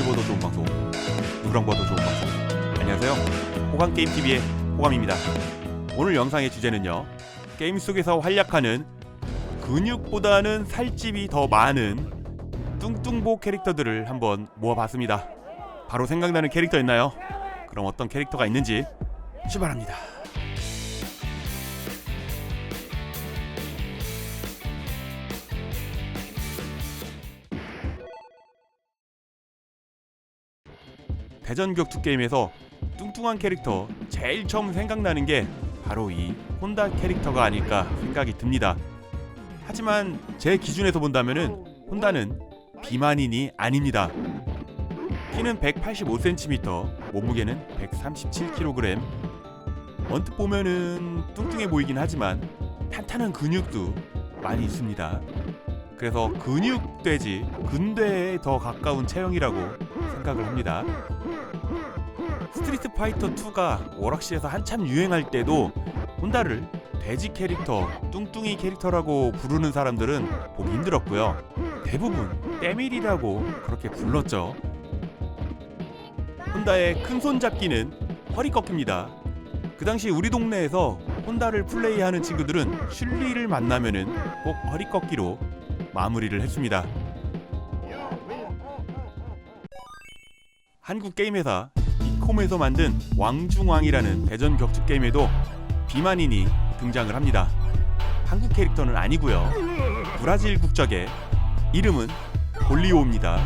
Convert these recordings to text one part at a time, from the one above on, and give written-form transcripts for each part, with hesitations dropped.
입어도 좋은 방송, 누구랑 봐도 좋은 방송. 안녕하세요, 호감게임TV의 호감입니다. 오늘 영상의 주제는요, 게임 속에서 활약하는 근육보다는 살집이 더 많은 뚱뚱보 캐릭터들을 한번 모아봤습니다. 바로 생각나는 캐릭터 있나요? 그럼 어떤 캐릭터가 있는지 출발합니다. 대전 격투 게임에서 뚱뚱한 캐릭터 제일 처음 생각나는 게 바로 이 혼다 캐릭터가 아닐까 생각이 듭니다. 하지만 제 기준에서 본다면은 혼다는 비만인이 아닙니다. 키는 185cm, 몸무게는 137kg. 언뜻 보면은 뚱뚱해 보이긴 하지만 탄탄한 근육도 많이 있습니다. 그래서 근육돼지, 근대에 더 가까운 체형이라고 생각을 합니다. 스트리트 파이터 2가 오락실에서 한참 유행할 때도 혼다를 돼지 캐릭터, 뚱뚱이 캐릭터라고 부르는 사람들은 보기 힘들었고요. 대부분 때밀이라고 그렇게 불렀죠. 혼다의 큰 손 잡기는 허리 꺾입니다. 그 당시 우리 동네에서 혼다를 플레이하는 친구들은 슐리를 만나면은 꼭 허리 꺾기로 마무리를 했습니다. 한국 게임회사 이콤에서 만든 왕중왕이라는 대전 격투 게임에도 비만인이 등장을 합니다. 한국 캐릭터는 아니고요. 브라질 국적의 이름은 볼리오입니다.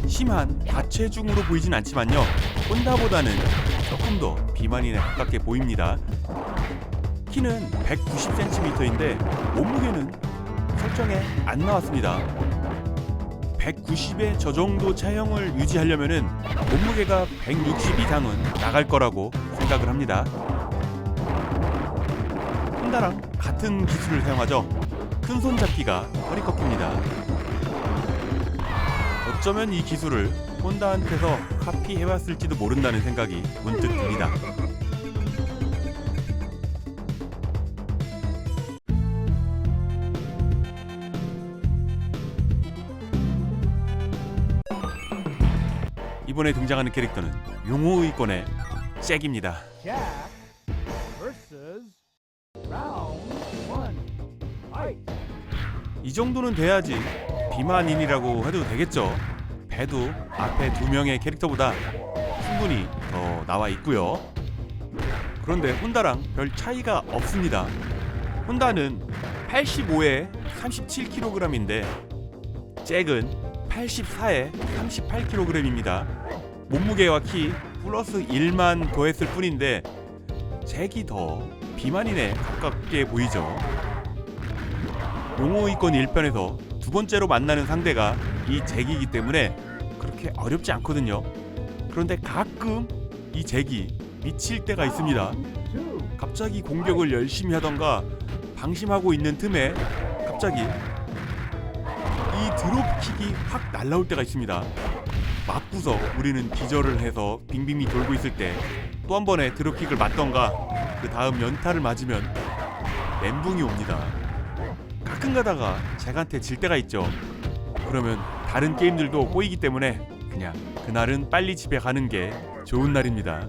심한 다체중으로 보이진 않지만요, 혼다보다는 조금 더 비만인에 가깝게 보입니다. 키는 190cm인데 몸무게는 설정에 안 나왔습니다. 190의 저 정도 체형을 유지하려면은 몸무게가 160 이상은 나갈 거라고 생각을 합니다. 혼다랑 같은 기술을 사용하죠. 큰 손 잡기가 허리 꺾입니다. 어쩌면 이 기술을 혼다한테서 카피해왔을지도 모른다는 생각이 문득 듭니다. 이번에 등장하는 캐릭터는 용호의권의 잭입니다. 이 정도는 돼야지 비만인이라고 해도 되겠죠. 배도 앞에 두 명의 캐릭터보다 충분히 더 나와 있고요. 그런데 혼다랑 별 차이가 없습니다. 혼다는 85에 37kg인데 잭은 84에 38kg입니다. 몸무게와 키 플러스 1만 더했을 뿐인데 잭이 더 비만인에 가깝게 보이죠. 용호의권 1편에서 두 번째로 만나는 상대가 이 잭이기 때문에 그렇게 어렵지 않거든요. 그런데 가끔 이 잭이 미칠 때가 있습니다. 갑자기 공격을 열심히 하던가 방심하고 있는 틈에 갑자기 이 드롭킥이 확 날라올 때가 있습니다. 맞고서 우리는 기절을 해서 빙빙이 돌고 있을 때 또 한 번의 드롭킥을 맞던가 그 다음 연타를 맞으면 멘붕이 옵니다. 가끔 가다가 잭한테 질 때가 있죠. 그러면 다른 게임들도 꼬이기 때문에 그냥 그날은 빨리 집에 가는 게 좋은 날입니다.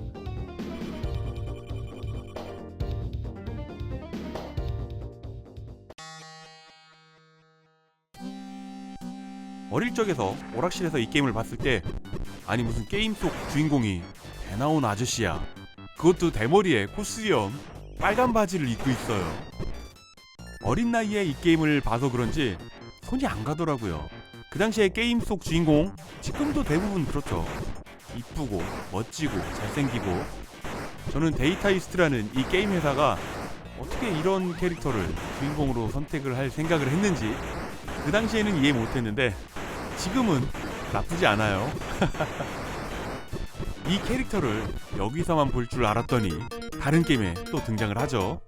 어릴 적에서 오락실에서 이 게임을 봤을 때 아니 무슨 게임 속 주인공이 배 나온 아저씨야, 그것도 대머리에 코스염 빨간 바지를 입고 있어요. 어린 나이에 이 게임을 봐서 그런지 손이 안 가더라고요. 그 당시에 게임 속 주인공, 지금도 대부분 그렇죠. 이쁘고 멋지고 잘생기고. 저는 데이터 이스트라는 이 게임 회사가 어떻게 이런 캐릭터를 주인공으로 선택을 할 생각을 했는지 그 당시에는 이해 못했는데 지금은 나쁘지 않아요. 이 캐릭터를 여기서만 볼 줄 알았더니 다른 게임에 또 등장을 하죠.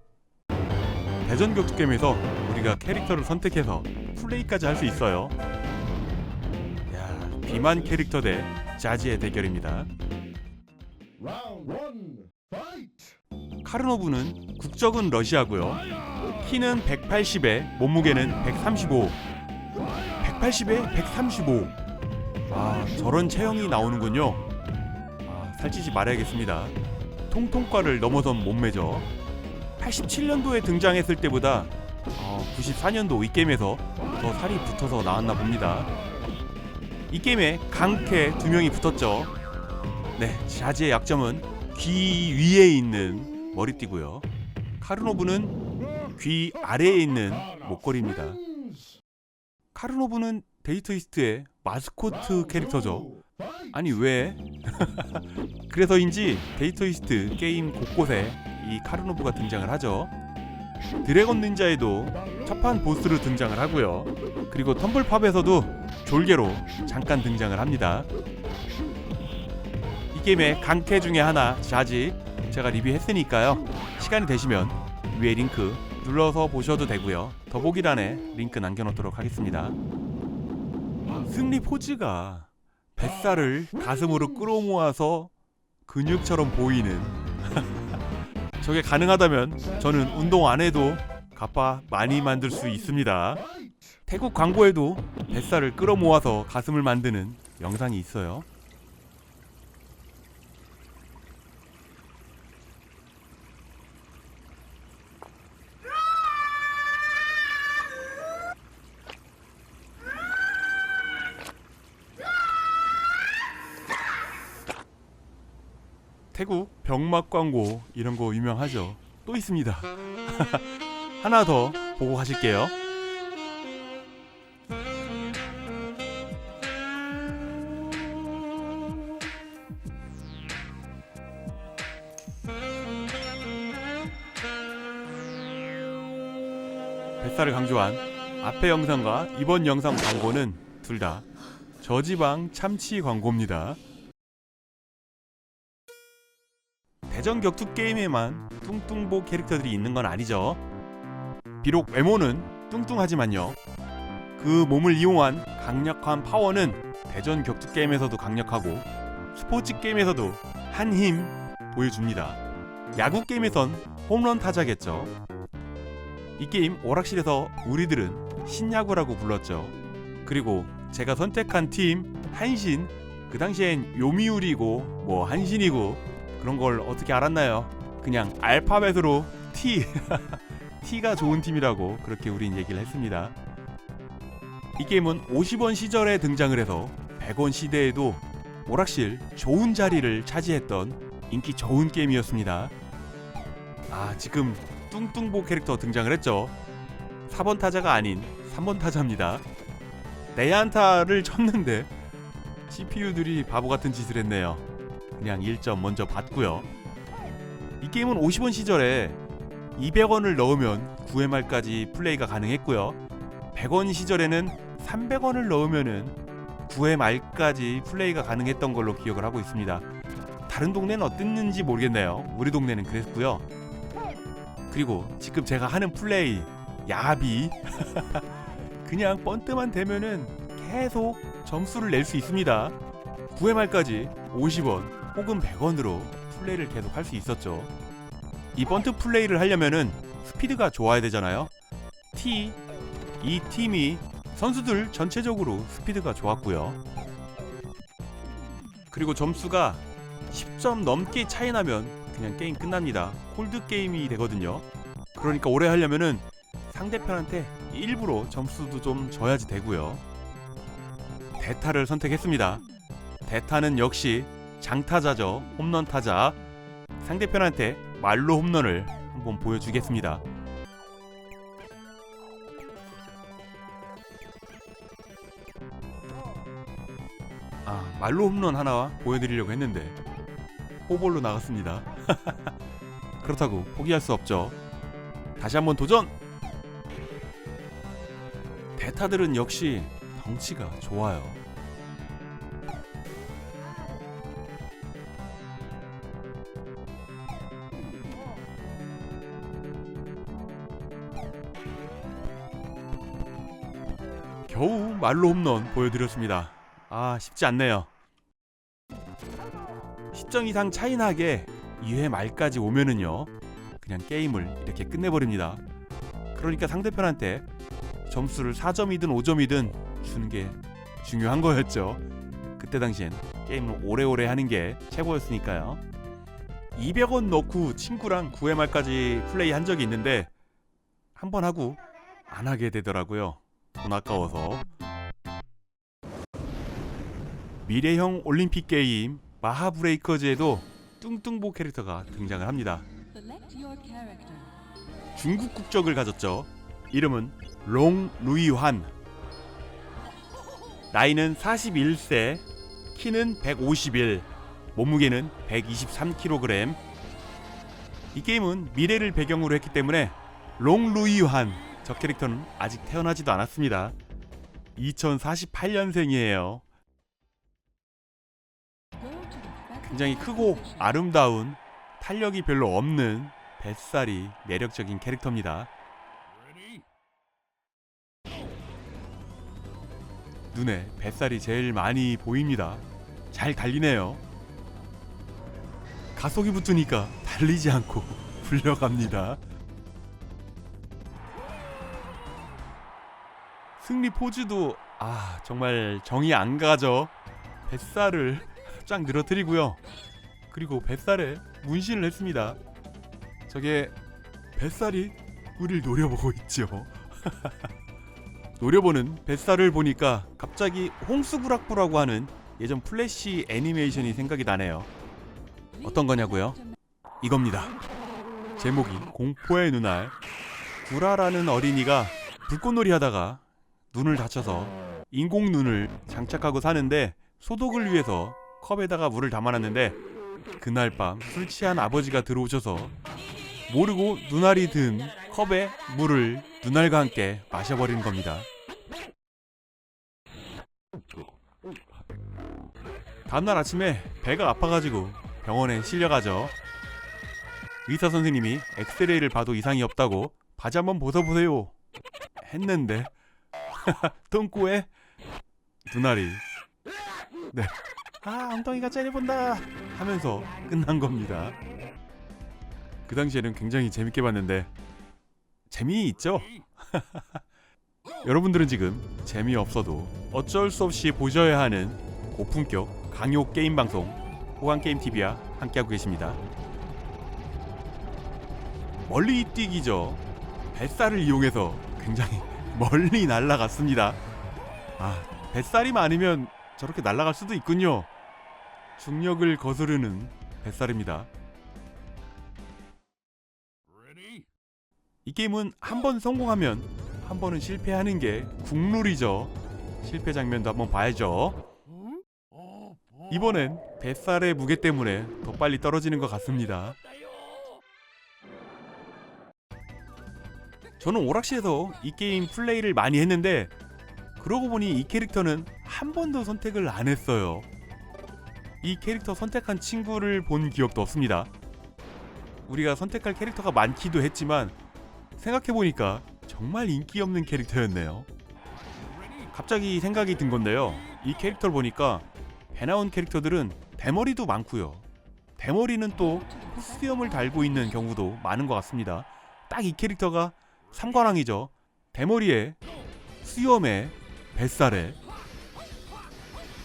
대전 격투 게임에서 우리가 캐릭터를 선택해서 플레이까지 할 수 있어요. 야, 비만 캐릭터 대 자지의 대결입니다. 카르노브는 국적은 러시아고요. 키는 180에 몸무게는 135. 180에 135. 아, 저런 체형이 나오는군요. 아, 살찌지 말아야겠습니다. 통통과를 넘어선 몸매죠. 87년도에 등장했을 때보다 94년도 이 게임에서 더 살이 붙어서 나왔나 봅니다. 이 게임에 강캐 2명이 붙었죠. 네, 자지의 약점은 귀 위에 있는 머리띠고요. 카르노브는 귀 아래에 있는 목걸이입니다. 카르노브는 데이터-이스트의 마스코트 캐릭터죠. 아니 왜? 그래서인지 데이터-이스트 게임 곳곳에 이 카르노브가 등장을 하죠. 드래곤 닌자에도 첫판 보스로 등장을 하고요. 그리고 텀블팝에서도 졸개로 잠깐 등장을 합니다. 이 게임의 강캐 중에 하나 자지 제가 리뷰했으니까요. 시간이 되시면 위에 링크 눌러서 보셔도 되고요. 더보기란에 링크 남겨놓도록 하겠습니다. 승리 포즈가 뱃살을 가슴으로 끌어모아서 근육처럼 보이는 저게 가능하다면 저는 운동 안 해도 가빠 많이 만들 수 있습니다. 태국 광고에도 뱃살을 끌어모아서 가슴을 만드는 영상이 있어요. 태국 병맛 광고 이런 거 유명하죠. 또 있습니다. 하나 더 보고 가실게요. 뱃살을 강조한 앞의 영상과 이번 영상 광고는 둘 다 저지방 참치 광고입니다. 대전 격투 게임에만 뚱뚱보 캐릭터들이 있는 건 아니죠. 비록 외모는 뚱뚱하지만요. 그 몸을 이용한 강력한 파워는 대전 격투 게임에서도 강력하고 스포츠 게임에서도 한 힘 보여줍니다. 야구 게임에선 홈런 타자겠죠. 이 게임 오락실에서 우리들은 신야구라고 불렀죠. 그리고 제가 선택한 팀 한신, 그 당시엔 요미우리고 뭐 한신이고 그런 걸 어떻게 알았나요? 그냥 알파벳으로 T T가 좋은 팀이라고 그렇게 우린 얘기를 했습니다. 이 게임은 50원 시절에 등장을 해서 100원 시대에도 오락실 좋은 자리를 차지했던 인기 좋은 게임이었습니다. 아, 지금 뚱뚱보 캐릭터 등장을 했죠. 4번 타자가 아닌 3번 타자입니다. 내안타를 쳤는데 CPU들이 바보같은 짓을 했네요. 그냥 1점 먼저 받고요. 이 게임은 50원 시절에 200원을 넣으면 9회 말까지 플레이가 가능했고요. 100원 시절에는 300원을 넣으면은 9회 말까지 플레이가 가능했던 걸로 기억을 하고 있습니다. 다른 동네는 어땠는지 모르겠네요. 우리 동네는 그랬고요. 그리고 지금 제가 하는 플레이 야비 그냥 번트만 되면은 계속 점수를 낼 수 있습니다. 9회 말까지 50원 혹은 100원으로 플레이를 계속 할 수 있었죠. 이 번트 플레이를 하려면은 스피드가 좋아야 되잖아요. 이 팀이 선수들 전체적으로 스피드가 좋았고요. 그리고 점수가 10점 넘게 차이 나면 그냥 게임 끝납니다. 홀드 게임이 되거든요. 그러니까 오래 하려면은 상대편한테 일부러 점수도 좀 줘야지 되고요. 대타를 선택했습니다. 대타는 역시 장타자죠. 홈런 타자. 상대편한테 말로 홈런을 한번 보여주겠습니다. 말로 홈런 하나 보여드리려고 했는데 호볼로 나갔습니다. 그렇다고 포기할 수 없죠. 다시 한번 도전! 대타들은 역시 덩치가 좋아요. 겨우 말로 홈런 보여드렸습니다. 쉽지 않네요. 10점 이상 차이 나게 2회 말까지 오면은요, 그냥 게임을 이렇게 끝내버립니다. 그러니까 상대편한테 점수를 4점이든 5점이든 주는 게 중요한 거였죠. 그때 당시엔 게임을 오래오래 하는 게 최고였으니까요. 200원 넣고 친구랑 9회 말까지 플레이한 적이 있는데 한 번 하고 안 하게 되더라고요. 돈 아까워서. 미래형 올림픽 게임 마하브레이커즈에도 뚱뚱보 캐릭터가 등장을 합니다. 중국 국적을 가졌죠. 이름은 롱 루이환. 나이는 41세, 키는 151, 몸무게는 123kg. 이 게임은 미래를 배경으로 했기 때문에 롱 루이환, 저 캐릭터는 아직 태어나지도 않았습니다. 2048년생이에요. 굉장히 크고 아름다운, 탄력이 별로 없는 뱃살이 매력적인 캐릭터입니다. 눈에 뱃살이 제일 많이 보입니다. 잘 달리네요. 가속이 붙으니까 달리지 않고 불려갑니다. 승리 포즈도 정말 정이 안 가죠. 뱃살을 쫙 늘어뜨리고요. 그리고 뱃살에 문신을 했습니다. 저게 뱃살이 우리를 노려보고 있죠. 노려보는 뱃살을 보니까 갑자기 홍수구락부라고 하는 예전 플래시 애니메이션이 생각이 나네요. 어떤 거냐고요? 이겁니다. 제목이 공포의 눈알. 구라라는 어린이가 불꽃놀이 하다가 눈을 다쳐서 인공 눈을 장착하고 사는데 소독을 위해서 컵에다가 물을 담아놨는데 그날 밤 술 취한 아버지가 들어오셔서 모르고 눈알이 든 컵에 물을 눈알과 함께 마셔버리는 겁니다. 다음날 아침에 배가 아파가지고 병원에 실려가죠. 의사 선생님이 엑스레이를 봐도 이상이 없다고 바지 한번 벗어보세요 했는데 똥꼬에 눈알이 엉덩이가 째려본다 하면서 끝난 겁니다. 그 당시에는 굉장히 재밌게 봤는데 재미있죠? 여러분들은 지금 재미없어도 어쩔 수 없이 보셔야 하는 고품격 강요 게임 방송 호황게임TV와 함께하고 계십니다. 멀리 뛰기죠. 뱃살을 이용해서 굉장히 멀리 날아갔습니다. 뱃살이 많으면 저렇게 날아갈 수도 있군요. 중력을 거스르는 뱃살입니다. 이 게임은 한 번 성공하면 한 번은 실패하는 게 국룰이죠. 실패 장면도 한번 봐야죠. 이번엔 뱃살의 무게 때문에 더 빨리 떨어지는 것 같습니다. 저는 오락실에서 이 게임 플레이를 많이 했는데 그러고 보니 이 캐릭터는 한 번도 선택을 안 했어요. 이 캐릭터 선택한 친구를 본 기억도 없습니다. 우리가 선택할 캐릭터가 많기도 했지만 생각해보니까 정말 인기 없는 캐릭터였네요. 갑자기 생각이 든 건데요. 이 캐릭터를 보니까 배 나온 캐릭터들은 대머리도 많고요. 대머리는 또 수염을 달고 있는 경우도 많은 것 같습니다. 딱 이 캐릭터가 삼관왕이죠. 대머리에 수염에 뱃살에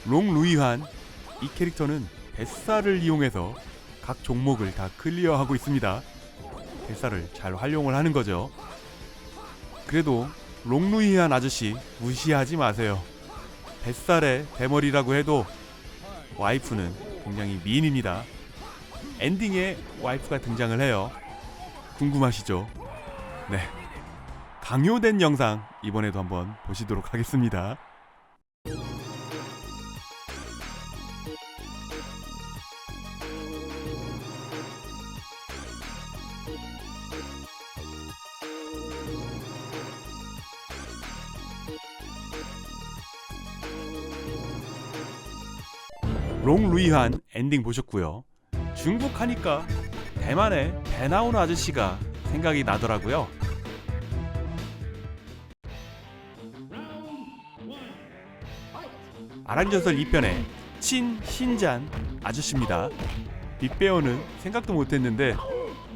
롱 루이한. 이 캐릭터는 뱃살을 이용해서 각 종목을 다 클리어하고 있습니다. 뱃살을 잘 활용을 하는 거죠. 그래도 롱 루이한 아저씨 무시하지 마세요. 뱃살에 대머리라고 해도 와이프는 굉장히 미인입니다. 엔딩에 와이프가 등장을 해요. 궁금하시죠? 네, 강요된 영상 이번에도 한번 보시도록 하겠습니다. 롱 루이한 엔딩 보셨고요. 중국 하니까 대만의 배 나오는 아저씨가 생각이 나더라고요. 아란전설 2편의 친 신잔 아저씨입니다. 빅베어는 생각도 못했는데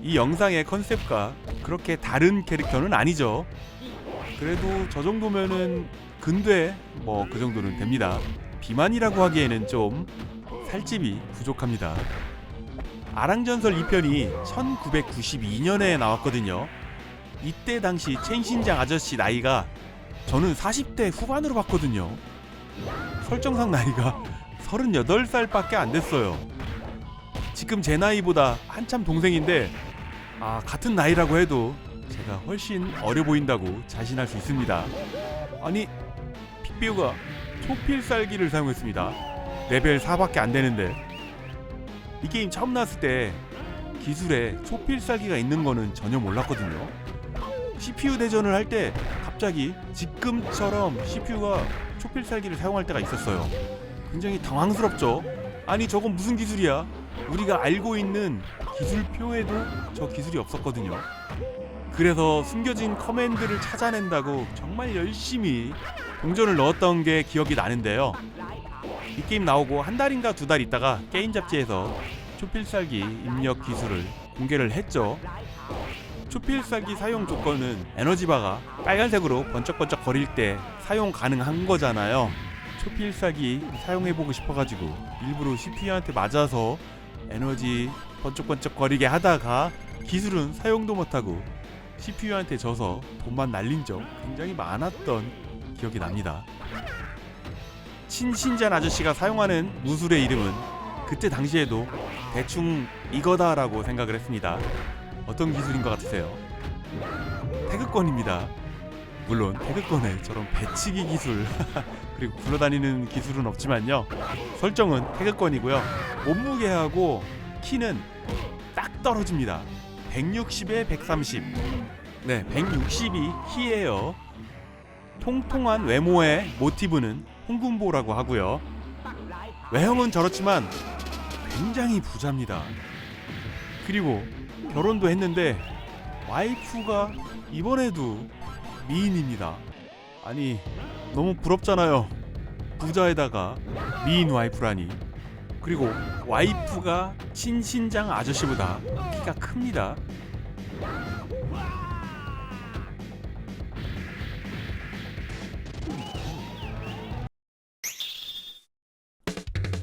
이 영상의 컨셉과 그렇게 다른 캐릭터는 아니죠. 그래도 저 정도면은 근대 뭐 그 정도는 됩니다. 비만이라고 하기에는 좀 살집이 부족합니다. 아랑전설 2편이 1992년에 나왔거든요. 이때 당시 첸신장 아저씨 나이가 저는 40대 후반으로 봤거든요. 설정상 나이가 38살밖에 안 됐어요. 지금 제 나이보다 한참 동생인데 같은 나이라고 해도 제가 훨씬 어려 보인다고 자신할 수 있습니다. 아니, 픽비우가 초필살기를 사용했습니다. 레벨 4밖에 안 되는데. 이 게임 처음 나왔을 때 기술에 초필살기가 있는 거는 전혀 몰랐거든요. CPU 대전을 할 때 갑자기 지금처럼 CPU가 초필살기를 사용할 때가 있었어요. 굉장히 당황스럽죠. 아니, 저건 무슨 기술이야? 우리가 알고 있는 기술표에도 저 기술이 없었거든요. 그래서 숨겨진 커맨드를 찾아낸다고 정말 열심히 동전을 넣었던 게 기억이 나는데요. 이 게임 나오고 한 달인가 두 달 있다가 게임 잡지에서 초필살기 입력 기술을 공개를 했죠. 초필살기 사용 조건은 에너지바가 빨간색으로 번쩍번쩍 거릴 때 사용 가능한 거잖아요. 초필살기 사용해보고 싶어가지고 일부러 CPU한테 맞아서 에너지 번쩍번쩍 거리게 하다가 기술은 사용도 못하고 CPU한테 져서 돈만 날린 적 굉장히 많았던 기억이 납니다. 친신잔 아저씨가 사용하는 무술의 이름은 그때 당시에도 대충 이거다라고 생각을 했습니다. 어떤 기술인 것 같으세요? 태극권입니다. 물론 태극권에 저런 배치기 기술 그리고 굴러다니는 기술은 없지만요, 설정은 태극권이고요. 몸무게하고 키는 딱 떨어집니다. 160에 130. 네, 160이 키예요. 통통한 외모의 모티브는 홍군보라고 하고요. 외형은 저렇지만 굉장히 부자입니다. 그리고 결혼도 했는데 와이프가 이번에도 미인입니다. 아니, 너무 부럽잖아요. 부자에다가 미인 와이프라니. 그리고 와이프가 친신장 아저씨보다 키가 큽니다.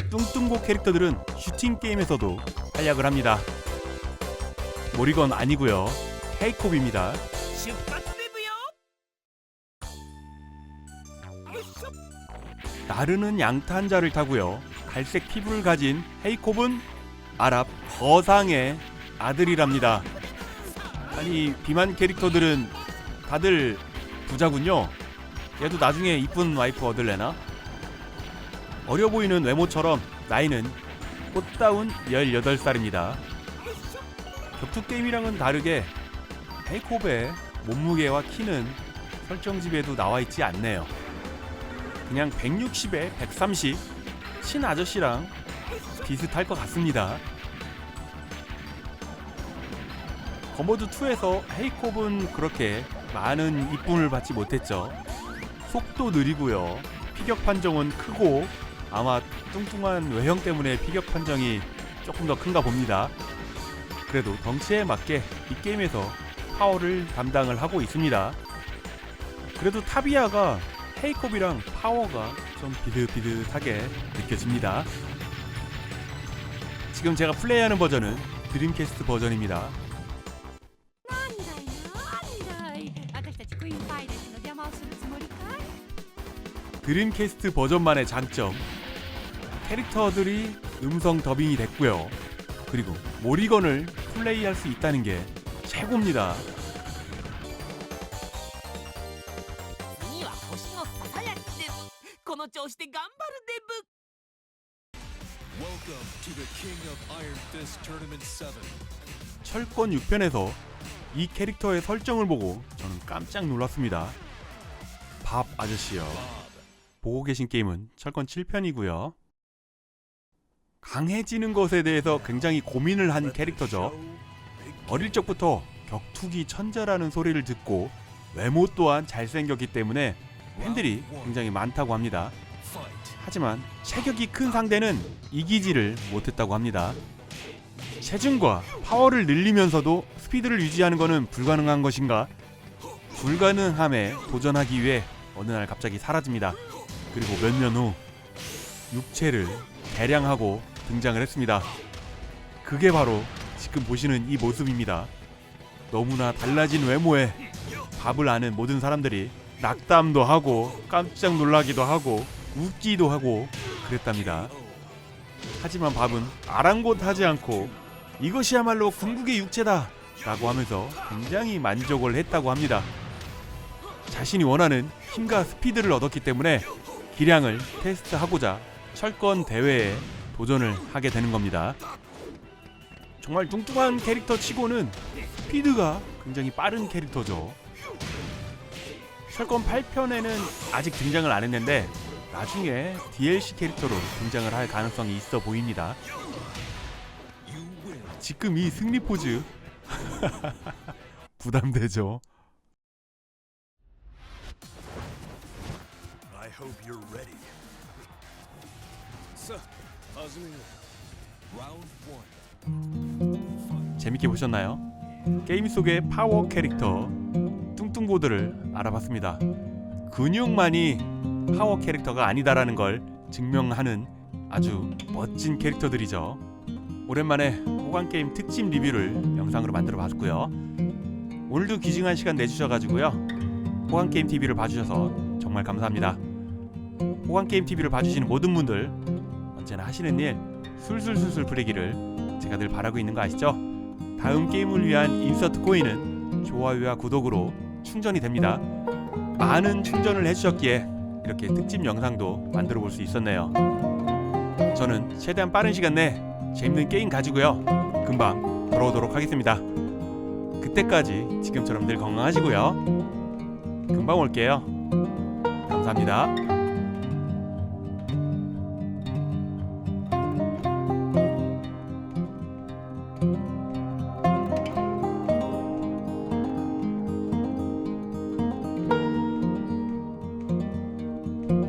뚱뚱고 캐릭터들은 슈팅 게임에서도 활약을 합니다. 모리건 아니고요, 헤이콥입니다. 나르는 양탄자를 타고요. 갈색 피부를 가진 헤이콥은 아랍 거상의 아들이랍니다. 아니, 비만 캐릭터들은 다들 부자군요. 얘도 나중에 이쁜 와이프 얻을래나? 어려 보이는 외모처럼 나이는 꽃다운 18살입니다. 격투 게임이랑은 다르게 헤이콥의 몸무게와 키는 설정집에도 나와있지 않네요. 그냥 160에 130, 친아저씨랑 비슷할 것 같습니다. 거모드2에서 헤이콥은 그렇게 많은 이쁨을 받지 못했죠. 속도 느리고요, 피격 판정은 크고, 아마 뚱뚱한 외형 때문에 피격 판정이 조금 더 큰가 봅니다. 그래도 덩치에 맞게 이 게임에서 파워를 담당을 하고 있습니다. 그래도 타비아가 헤이콥이랑 파워가 좀 비슷비슷하게 느껴집니다. 지금 제가 플레이하는 버전은 드림캐스트 버전입니다. 드림캐스트 버전만의 장점, 캐릭터들이 음성 더빙이 됐고요. 그리고 모리건을 플레이할 수 있다는 게 최고입니다. 철권 6편에서 이 캐릭터의 설정을 보고 저는 깜짝 놀랐습니다. 밥 아저씨요. 보고 계신 게임은 철권 7편이고요. 강해지는 것에 대해서 굉장히 고민을 한 캐릭터죠. 어릴 적부터 격투기 천재라는 소리를 듣고 외모 또한 잘생겼기 때문에 팬들이 굉장히 많다고 합니다. 하지만 체격이 큰 상대는 이기지를 못했다고 합니다. 체중과 파워를 늘리면서도 스피드를 유지하는 것은 불가능한 것인가? 불가능함에 도전하기 위해 어느 날 갑자기 사라집니다. 그리고 몇 년 후 육체를 개량하고 등장을 했습니다. 그게 바로 지금 보시는 이 모습입니다. 너무나 달라진 외모에 밥을 아는 모든 사람들이 낙담도 하고 깜짝 놀라기도 하고 웃기도 하고 그랬답니다. 하지만 밥은 아랑곳하지 않고 이것이야말로 궁극의 육체다 라고 하면서 굉장히 만족을 했다고 합니다. 자신이 원하는 힘과 스피드를 얻었기 때문에 기량을 테스트하고자 철권 대회에 도전을 하게 되는 겁니다. 정말 뚱뚱한 캐릭터 치고는 스피드가 굉장히 빠른 캐릭터죠. 철권 8편에는 아직 등장을 안 했는데 나중에 DLC 캐릭터로 등장을 할 가능성이 있어 보입니다. 지금 이 승리 포즈 부담되죠. I hope you're ready. Round 1. 재밌게 보셨나요? 게임 속의 파워 캐릭터 뚱뚱보드를 알아봤습니다. 근육만이 파워 캐릭터가 아니다라는 걸 증명하는 아주 멋진 캐릭터들이죠. 오랜만에 호관게임 특집 리뷰를 영상으로 만들어 봤고요. 오늘도 귀중한 시간 내주셔가지고요. 호관게임TV를 봐주셔서 정말 감사합니다. 호관게임TV를 봐주시는 모든 분들 언제나 하시는 일 술술술술 풀리기를 제가 늘 바라고 있는 거 아시죠? 다음 게임을 위한 인서트 코인은 좋아요와 구독으로 충전이 됩니다. 많은 충전을 해주셨기에 이렇게 특집 영상도 만들어 볼 수 있었네요. 저는 최대한 빠른 시간 내 재밌는 게임 가지고요 금방 돌아오도록 하겠습니다. 그때까지 지금처럼 늘 건강하시고요. 금방 올게요. 감사합니다.